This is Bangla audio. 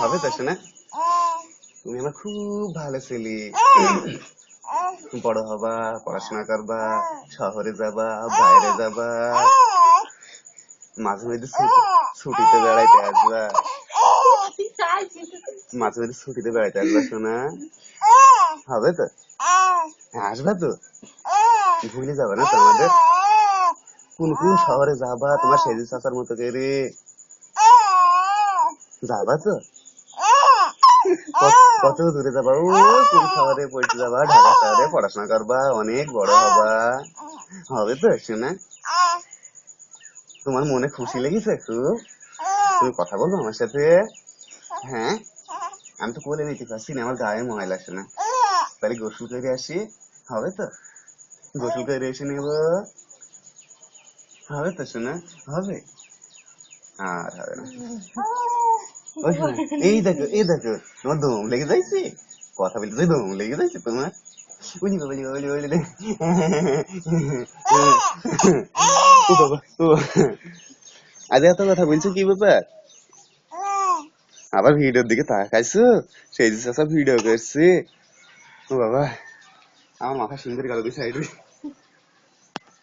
হবে তো শোনা? তুমি আমার খুব ভালো ছেলে। বড় হবা, পড়াশোনা করবা, শহরে যাবা, বাইরে যাবা, মাঝে মাঝে ছুটিতে বেড়াইতে আসবা, মাঝে মাঝে ছুটিতে বেড়াইতে আসবা শোনা। হবে তো? আসবা তো? ভুলে যাবা না তোমাদের? কোন কোন শহরে যাবা তোমার সেজু চাচার মতো করে? যাবা তো? কত দূরে যাবা? ও কোন শহরে পড়তে যাবা? ঢাকা শহরে পড়াশোনা করবা, অনেক বড় হবা। হবে তো শোনা? তোমার মনে খুশি লেগেছে খুব? তুমি কথা বলবো আমার সাথে? হ্যাঁ, আমি তো কোলে নিতে পারছি না, আমার গায়ে ময়লা শোনা। তাহলে গোসল করে আসি। হবে তো? গোসল করে এসে নেব। হবে তো শোনা? হবে? আর হবে না। ওই শোনা, এই দেখো এই দেখো, তোমার দম লেগে যাইছে। কথা বলতে দম লেগে যাইছে তোমার। উলি বাবা, উলি উলি উলি। ও বাবা, ও আজ এত কথা বলছো কি ব্যাপার? আবার ভিডিওর দিকে তাকাইছো? সেই যে চাচা ভিডিও করছে। ও বাবা, আমার মাথা সুন্দর গেল দুই সাইডে।